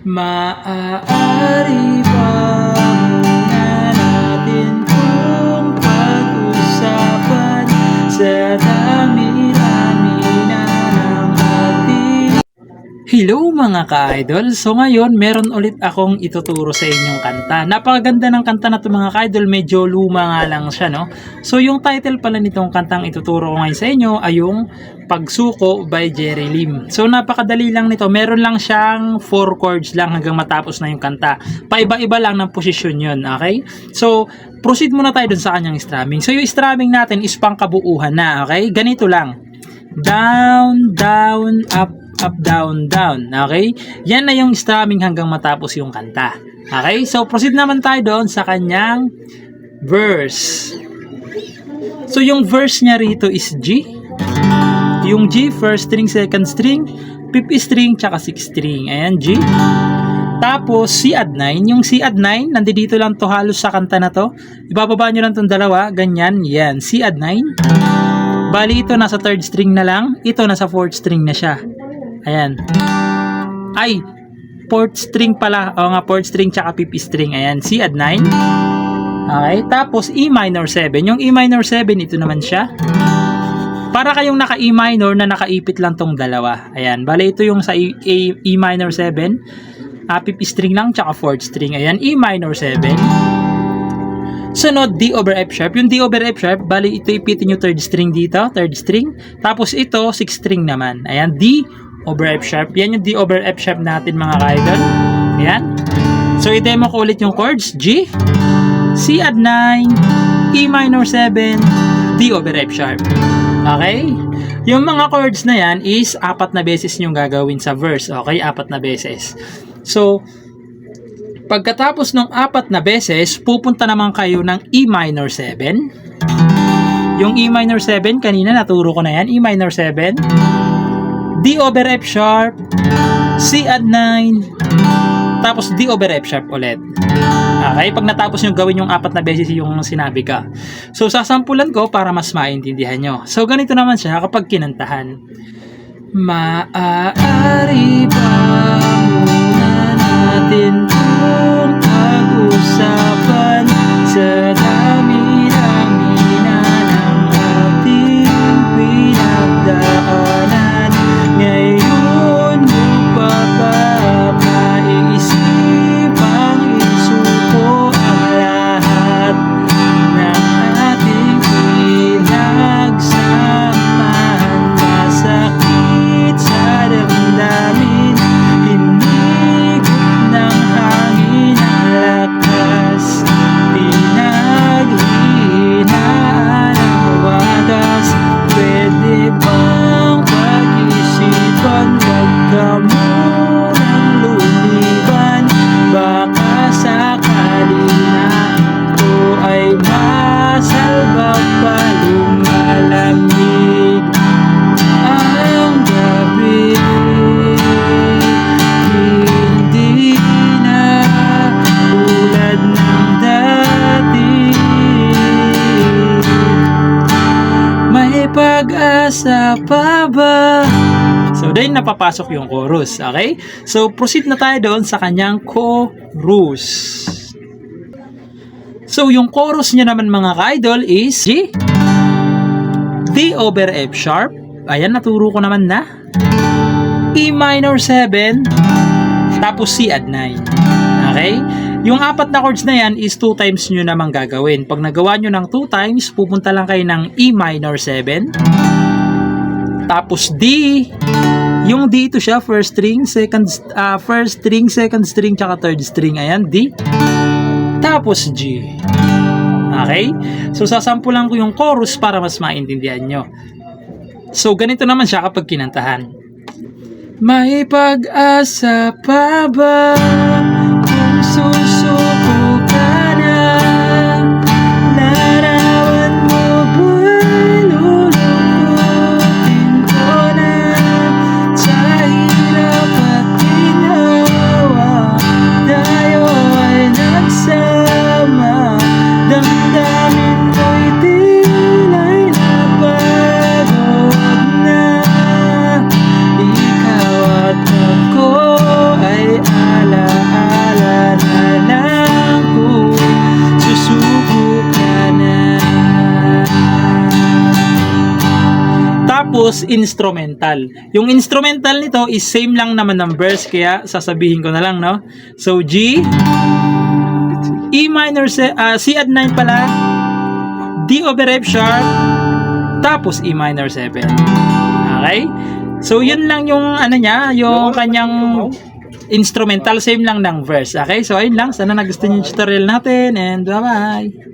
Maaari ba muna natin kung pag-usapan sa dami-dami na ng ating... Hello mga ka-idol! So ngayon, meron ulit akong ituturo sa inyong kanta. Napakaganda ng kanta na ito mga ka-idol, medyo luma nga lang siya, no? So yung title pala nitong kantang ituturo ko ngayon sa inyo ay yung Pagsuko by Jerry Lim. So napakadali lang nito, meron lang siyang 4 chords lang hanggang matapos na yung kanta. Paiba-iba lang ng posisyon yun, okay? So proceed muna tayo dun sa kanyang strumming. So yung strumming natin is pangkabuuhan na, okay? Ganito lang. Down, down, up, up, down, down. Okay? Yan na yung strumming hanggang matapos yung kanta. Okay? So, proceed naman tayo doon sa kanyang verse. So, yung verse niya rito is G. Yung G, first string, second string, fifth string, tsaka sixth string. Ayan, G. Tapos, C add 9. Yung C add 9, nandito lang to halos sa kanta na to. Ibababa nyo lang tong dalawa. Ganyan. Yan. C add 9. Bali, ito nasa third string na lang. Ito nasa fourth string na siya. Ayan. Ay, fourth string pala. O nga, fourth string tsaka fifth string. Ayan, C add 9. Okay, tapos E minor 7. Yung E minor 7, ito naman siya. Para kayong naka E minor na nakaipit lang tong dalawa. Ayan, bali ito yung sa E minor 7. Fifth string lang tsaka fourth string. Ayan, E minor 7. Sunod, D over F sharp. Yung D over F sharp, bali ito ipitin yung third string dito, third string. Tapos ito, sixth string naman. Ayan, D over F sharp. Yan yung D over F sharp natin mga ka-idol. Ayan. So, i-demo ko ulit yung chords. G, C add 9, E minor 7, D over F sharp. Okay? Yung mga chords na yan is 4 na beses yung gagawin sa verse. Okay? 4 na beses. So, pagkatapos ng 4 na beses, pupunta naman kayo ng E minor 7. Yung E minor 7, kanina naturo ko na yan. E minor 7, D over F sharp, C add 9, tapos D over F sharp ulit. Okay, pag natapos nyo gawin yung 4 na beses yung sinabi ka. So, sasampulan ko para mas maintindihan nyo. So, ganito naman siya kapag kinantahan. Maaari ba muna natin kung pag-usapan sa dami-dami na ng ating pinagdaanan. Ngayon mo pa maiisipang isuko ang lahat ng ating pinagsamahan. Masakit sa damdamin, hinigop ng hangin ang lakas, pinaghihinaan ang wagas. Pwede bang pag-isipan, wag ka munang lumiban, baka sakali na ito ay masalba pa. Lumalamig ang gabi, hindi na tulad ng dati. May pag-asa pa ba? So, then napapasok yung chorus. Okay? So, proceed na tayo doon sa kanyang chorus. So, yung chorus niya naman mga ka-idol is G, D over F sharp. Ayan, naturo ko naman na. E minor 7, tapos C add 9. Okay? Yung 4 na chords na yan is 2 times nyo naman gagawin. Pag nagawa nyo ng 2 times, pupunta lang kayo ng E minor 7. Tapos D. Yung D ito siya, first string, second string, tsaka third string. Ayan, D. Tapos G. Okay? So, sasampulan ko yung chorus para mas maintindihan nyo. So, ganito naman siya kapag kinantahan. May pag-asa pa ba kung susuko ka na? Larawan mo ba'y lulukutin ko na? Sa hirap at ginawa, tayo ay nagsama. Damdamin mo'y tila'y napagod na. Ikaw at ako ay Tapos, instrumental. Yung instrumental nito is same lang naman ng verse, kaya sasabihin ko na lang, no? So, G, E minor, C add 9 pala, D over F sharp, tapos E minor 7. Okay? So, yun lang yung ano niya, yung kanyang instrumental, same lang ng verse. Okay? So, ayun lang. Sana nagustuhan yung tutorial natin and bye-bye!